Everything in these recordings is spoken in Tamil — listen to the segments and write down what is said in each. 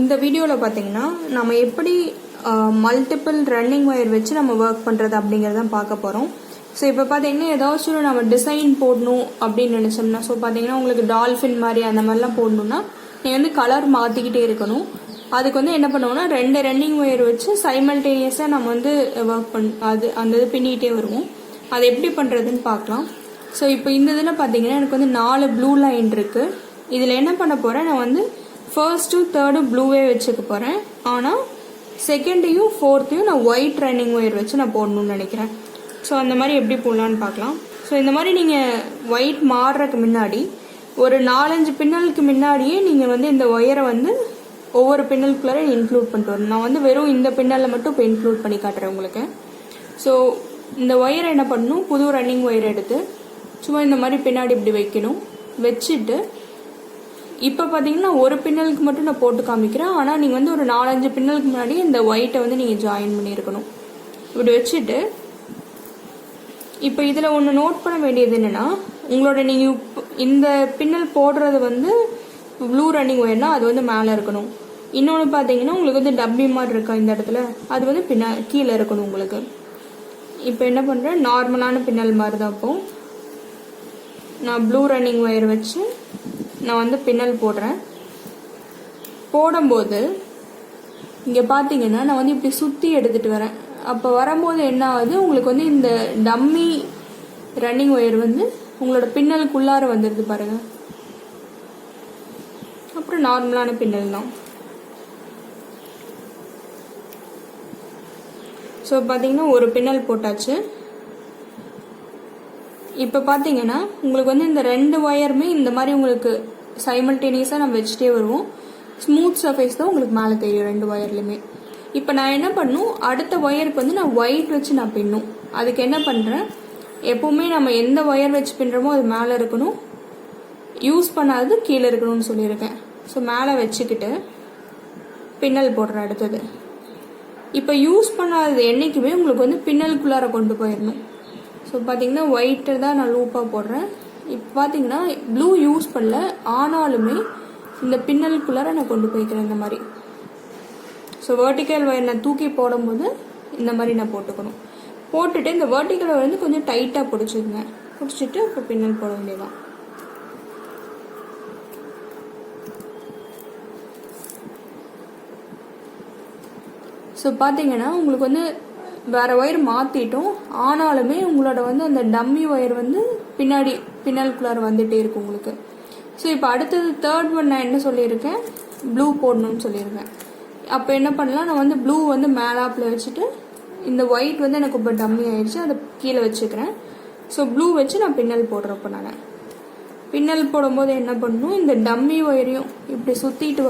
இந்த வீடியோவில் பார்த்தீங்கன்னா நம்ம எப்படி மல்டிபிள் ரன்னிங் ஒயர் வச்சு நம்ம ஒர்க் பண்ணுறது அப்படிங்கிறதான் பார்க்க போகிறோம். ஸோ இப்போ பார்த்தீங்கன்னா ஏதாச்சும் நம்ம டிசைன் போடணும் அப்படின்னு நினச்சோம்னா, ஸோ பார்த்தீங்கன்னா உங்களுக்கு டால்ஃபின் மாதிரி அந்த மாதிரிலாம் போடணும்னா நீங்கள் வந்து கலர் மாற்றிக்கிட்டே இருக்கணும். அதுக்கு வந்து என்ன பண்ணுவோம்னா 2 ரன்னிங் ஒயர் வச்சு சைமல்டேனியஸாக நம்ம வந்து ஒர்க் அந்த இது பின்னிகிட்டே வருவோம். அதை எப்படி பண்ணுறதுன்னு பார்க்கலாம். ஸோ இப்போ இந்த இதில் பார்த்தீங்கன்னா எனக்கு வந்து 4 ப்ளூ லைன் இருக்குது. இதில் என்ன பண்ண போகிறேன், நான் வந்து ஃபர்ஸ்ட்டும் தேர்டும் ப்ளூவே வச்சுக்க போகிறேன். ஆனால் செகண்டையும் ஃபோர்த்தையும் நான் ஒயிட் ரன்னிங் ஒயர் வச்சு நான் போடணும்னு நினைக்கிறேன். ஸோ அந்த மாதிரி எப்படி போடலான்னு பார்க்கலாம். ஸோ இந்த மாதிரி நீங்கள் ஒயிட் மாறுறதுக்கு முன்னாடி ஒரு 4-5 பின்னலுக்கு முன்னாடியே நீங்கள் வந்து இந்த ஒயரை வந்து ஒவ்வொரு பின்னலுக்குள்ளார இன்க்ளூட் பண்ணிட்டு வரணும். நான் வந்து வெறும் இந்த பின்னலில் மட்டும் இப்போ இன்க்ளூட் பண்ணி காட்டுறேன் உங்களுக்கு. ஸோ இந்த ஒயரை என்ன பண்ணணும், புது ரன்னிங் ஒயர் எடுத்து சும்மா இந்த மாதிரி பின்னாடி இப்படி வைக்கணும். வச்சுட்டு இப்போ பார்த்தீங்கன்னா ஒரு பின்னலுக்கு மட்டும் நான் போட்டு காமிக்கிறேன். ஆனால் நீங்கள் வந்து ஒரு 4-5 பின்னலுக்கு முன்னாடி இந்த ஒயிட்டை வந்து நீங்கள் ஜாயின் பண்ணியிருக்கணும். இப்படி வச்சுட்டு இப்போ இதில் ஒன்று நோட் பண்ண வேண்டியது என்னென்னா, உங்களோட நீங்கள் இந்த பின்னல் போடுறது வந்து ப்ளூ ரன்னிங் ஒயர்னா அது வந்து மேலே இருக்கணும். இன்னொன்று பார்த்தீங்கன்னா உங்களுக்கு வந்து டப்பி மாதிரி இருக்கா இந்த இடத்துல, அது வந்து கீழே இருக்கணும் உங்களுக்கு. இப்போ என்ன பண்ணுறேன், நார்மலான பின்னல் மாதிரி தான். அப்போது நான் ப்ளூ ரன்னிங் ஒயர் வச்சு நான் வந்து பின்னல் போடுறேன். போடும்போது இங்கே பார்த்தீங்கன்னா நான் வந்து இப்படி சுற்றி எடுத்துகிட்டு வரேன். அப்போ வரும்போது என்ன ஆகுது, உங்களுக்கு வந்து இந்த டம்மி ரன்னிங் ஒயர் வந்து உங்களோட பின்னலுக்குள்ளார வந்துடுது பாருங்க. அப்புறம் நார்மலான பின்னல் தான். ஸோ பார்த்தீங்கன்னா ஒரு பின்னல் போட்டாச்சு. இப்போ பார்த்தீங்கன்னா உங்களுக்கு வந்து இந்த 2 ஒயருமே இந்த மாதிரி உங்களுக்கு சைமல்டேனியஸாக நம்ம வச்சுட்டே வருவோம். ஸ்மூத் சர்ஃபேஸ் தான் உங்களுக்கு மேலே தெரியும் 2 ஒயர்லையுமே. இப்போ நான் என்ன பண்ணும், அடுத்த ஒயருக்கு வந்து நான் ஒயிட் வச்சு நான் பின்னும். அதுக்கு என்ன பண்ணுறேன், எப்போவுமே நம்ம எந்த ஒயர் வச்சு பின்னுறோமோ அது மேலே இருக்கணும், யூஸ் பண்ணாதது கீழே இருக்கணும்னு சொல்லியிருக்கேன். ஸோ மேலே வச்சுக்கிட்டு பின்னல் போடுறேன் அடுத்தது. இப்போ யூஸ் பண்ணாதது என்றைக்குமே உங்களுக்கு வந்து பின்னலுக்குள்ளார கொண்டு போயிடணும். ஸோ பார்த்தீங்கன்னா ஒயிட்டு தான் நான் லூப்பாக போடுறேன். இப்போ பார்த்தீங்கன்னா ப்ளூ யூஸ் பண்ணல, ஆனாலுமே இந்த பின்னலுக்குள்ளார நான் கொண்டு போய்க்கிறேன் இந்த மாதிரி. ஸோ வெர்டிக்கல் ஒயர் நான் தூக்கி போடும்போது இந்த மாதிரி நான் போட்டுக்கணும். போட்டுட்டு இந்த வெர்டிக்கல் ஒயர் வந்து கொஞ்சம் டைட்டாக பிடிச்சிருங்க. பிடிச்சிட்டு இப்போ பின்னல் போட வேண்டியதான். ஸோ பார்த்தீங்கன்னா உங்களுக்கு வந்து வேற ஒயர் மாற்றிட்டோம், ஆனாலுமே உங்களோட வந்து அந்த டம்மி ஒயர் வந்து பின்னாடி பின்னலுக்குள்ளார வந்துட்டே இருக்கும் உங்களுக்கு. ஸோ இப்போ அடுத்தது தேர்ட் ஒன் நான் என்ன சொல்லியிருக்கேன், ப்ளூ போடணும்னு சொல்லியிருக்கேன். அப்போ என்ன பண்ணலாம், நான் வந்து ப்ளூ வந்து மேலாப்பில் வச்சுட்டு இந்த ஒயிட் வந்து எனக்கு இப்போ டம்மி ஆயிடுச்சு, அதை கீழே வச்சுக்கிறேன். ஸோ ப்ளூ வச்சு நான் பின்னல் போடுறப்போ நான் பின்னல் போடும்போது என்ன பண்ணணும், இந்த டம்மி ஒயரையும் இப்படி சுற்றிட்டு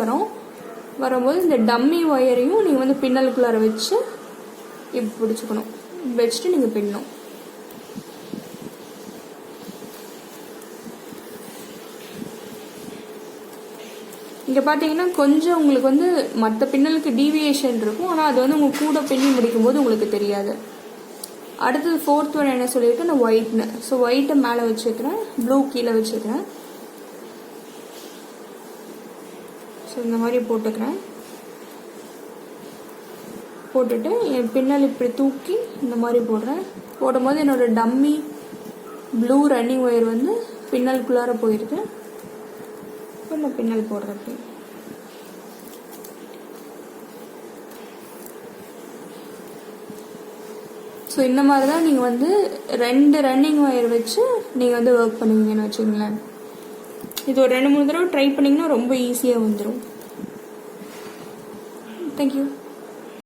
வரும்போது இந்த டம்மி ஒயரையும் நீங்கள் வந்து பின்னலுக்குள்ளார வச்சு இப்படி பிடிச்சிக்கணும். வச்சுட்டு நீங்கள் பின்னணும். இங்கே பார்த்தீங்கன்னா கொஞ்சம் உங்களுக்கு வந்து மற்ற பின்னலுக்கு டீவியேஷன் இருக்கும், ஆனால் அது வந்து உங்கள் கூட பின்னி முடிக்கும் போது உங்களுக்கு தெரியாது. அடுத்தது ஃபோர்த் ஒன் என்ன சொல்லியிருக்கேன், நான் ஒயிட்னு. ஸோ ஒயிட்டை மேலே வச்சுக்கிறேன், ப்ளூ கீழே வச்சுக்கிறேன். ஸோ இந்த மாதிரி போட்டுக்கிறேன். போட்டுட்டு என் பின்னல் இப்படி தூக்கி இந்த மாதிரி போடுறேன். போடும்போது என்னோட டம்மி ப்ளூ ரன்னிங் ஒயர் வந்து பின்னலுக்குள்ளார போயிடுது. இப்போ நான் பின்னல் போடுறது. ஸோ இந்த மாதிரி தான் நீங்கள் வந்து 2 ரன்னிங் ஒயர் வச்சு நீங்கள் வந்து ஒர்க் பண்ணுவீங்கன்னு வச்சுங்களேன். இது ஒரு 2-3 தடவை ட்ரை பண்ணிங்கன்னா ரொம்ப ஈஸியாக வந்துடும். தேங்க்யூ.